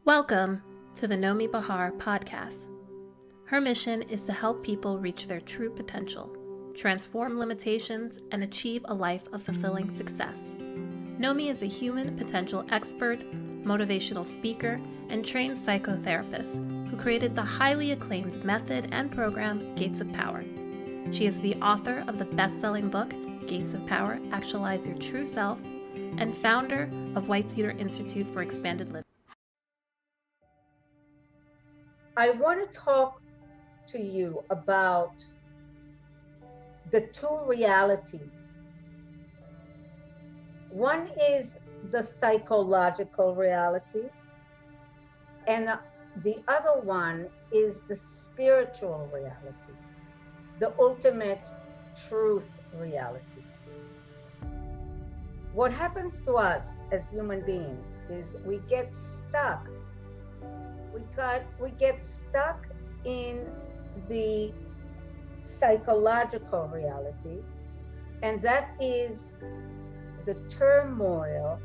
Welcome to the Nomi Bahar podcast. Her mission is to help people reach their true potential, transform limitations, and achieve a life of fulfilling success. Nomi is a human potential expert, motivational speaker, and trained psychotherapist who created the highly acclaimed method and program Gates of Power. She is the author of the best-selling book Gates of Power: Actualize Your True Self, and founder of White Cedar Institute for Expanded Living. I want to talk to you about the two realities. One is the psychological reality, and the other one is the spiritual reality, the ultimate truth reality. What happens to us as human beings is we get stuck. We get stuck in the psychological reality, and that is the turmoil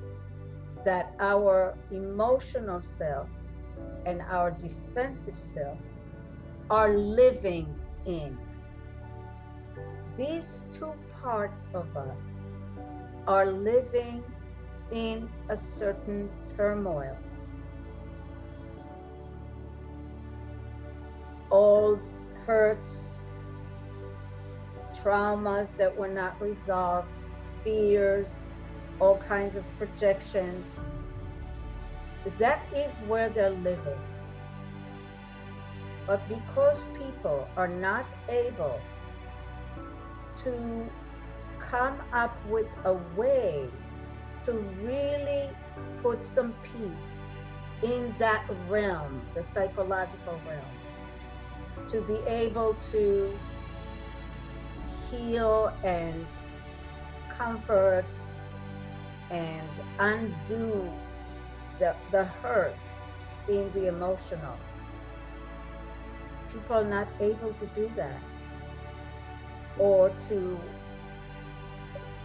that our emotional self and our defensive self are living in. These two parts of us are living in a certain turmoil. Old hurts, traumas that were not resolved, fears, all kinds of projections. That is where they're living. But because people are not able to come up with a way to really put some peace in that realm, the psychological realm, to be able to heal and comfort and undo the hurt in the emotional. People are not able to do that, or to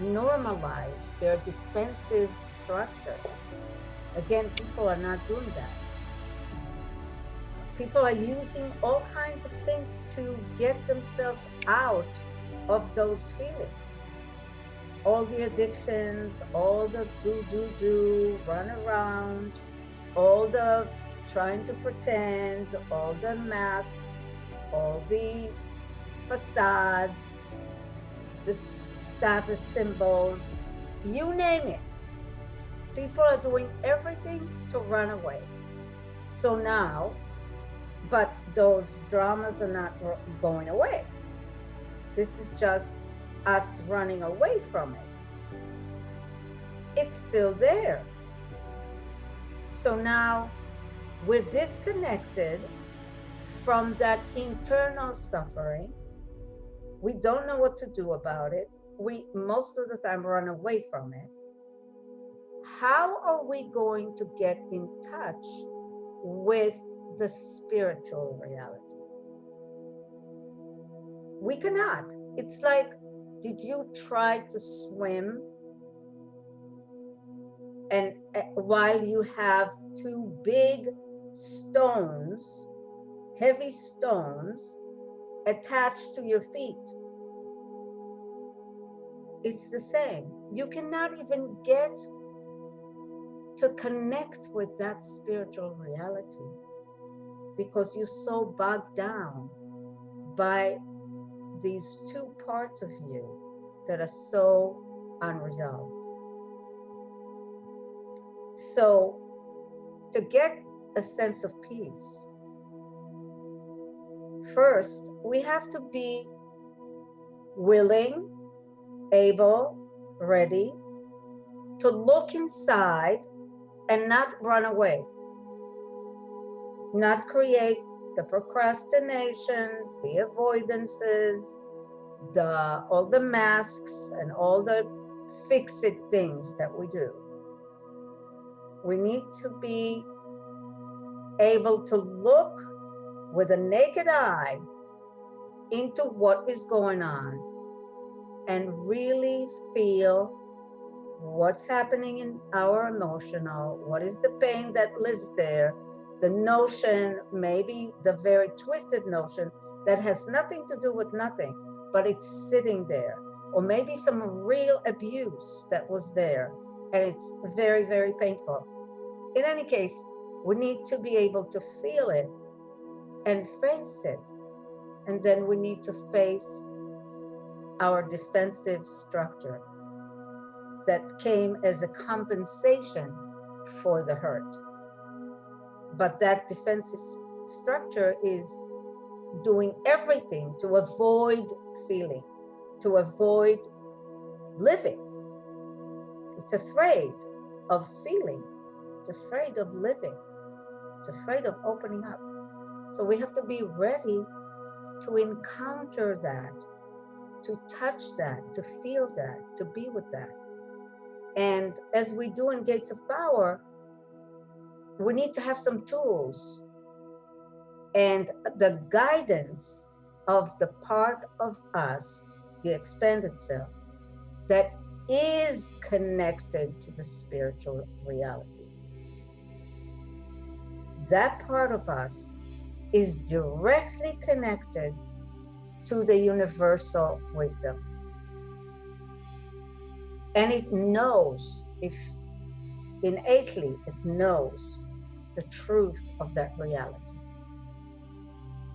normalize their defensive structures. Again, people are not doing that. People are using all kinds of things to get themselves out of those feelings. All the addictions, all the do, run around, all the trying to pretend, all the masks, all the facades, the status symbols, you name it. People are doing everything to run away. So now, but those dramas are not going away. This is just us running away from it. It's still there. So now we're disconnected from that internal suffering. We don't know what to do about it. We most of the time run away from it. How are we going to get in touch with the spiritual reality? We cannot. It's like, did you try to swim and while you have two big stones, heavy stones, attached to your feet? It's the same. You cannot even get to connect with that spiritual reality because you're so bogged down by these two parts of you that are so unresolved. So to get a sense of peace, first we have to be willing, able, ready to look inside and not run away, not create the procrastinations, the avoidances, all the masks and all the fix-it things that we do. We need to be able to look with a naked eye into what is going on and really feel what's happening in our emotional, what is the pain that lives there, The notion, maybe the very twisted notion that has nothing to do with nothing, but it's sitting there. Or maybe some real abuse that was there, and it's very, very painful. In any case, we need to be able to feel it and face it. And then we need to face our defensive structure that came as a compensation for the hurt. But that defensive structure is doing everything to avoid feeling, to avoid living. It's afraid of feeling. It's afraid of living. It's afraid of opening up. So we have to be ready to encounter that, to touch that, to feel that, to be with that. And as we do in Gates of Power, we need to have some tools and the guidance of the part of us, the expanded self, that is connected to the spiritual reality. That part of us is directly connected to the universal wisdom. And it knows, if innately it knows the truth of that reality.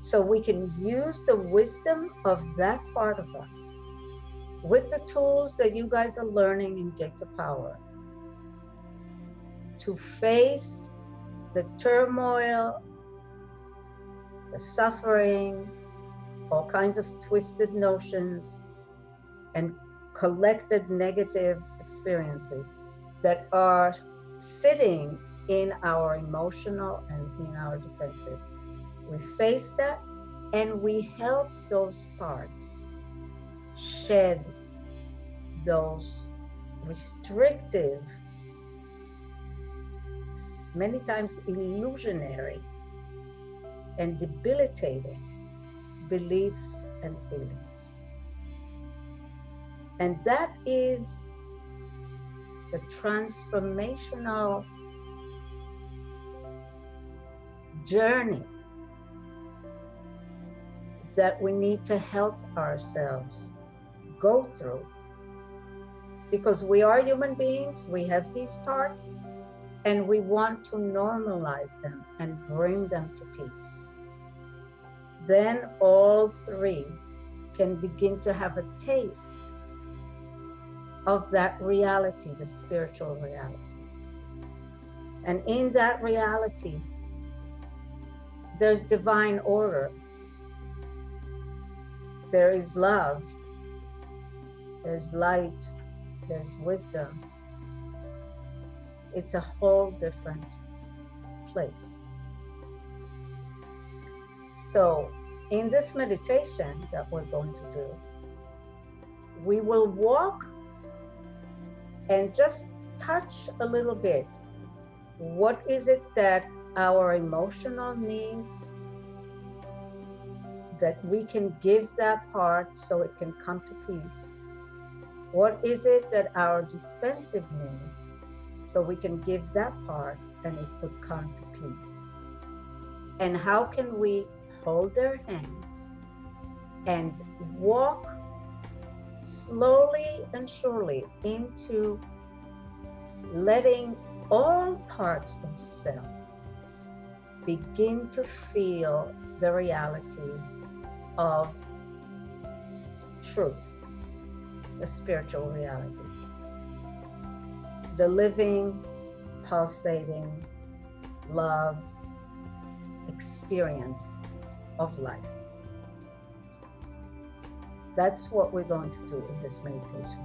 So we can use the wisdom of that part of us with the tools that you guys are learning in Gates of Power to face the turmoil, the suffering, all kinds of twisted notions and collected negative experiences that are sitting in our emotional and in our defensive. We face that and we help those parts shed those restrictive, many times illusionary and debilitating beliefs and feelings. And that is the transformational journey that we need to help ourselves go through. Because we are human beings, we have these parts, and we want to normalize them and bring them to peace. Then all three can begin to have a taste of that reality, the spiritual reality. And in that reality, there's divine order. There is love. There's light. There's wisdom. It's a whole different place. So in this meditation that we're going to do, we will walk and just touch a little bit. What is it that our emotional needs, that we can give that part so it can come to peace? What is it that our defensive needs, so we can give that part and it would come to peace? And how can we hold their hands and walk slowly and surely into letting all parts of self begin to feel the reality of truth, the spiritual reality, the living, pulsating love experience of life. That's what we're going to do in this meditation.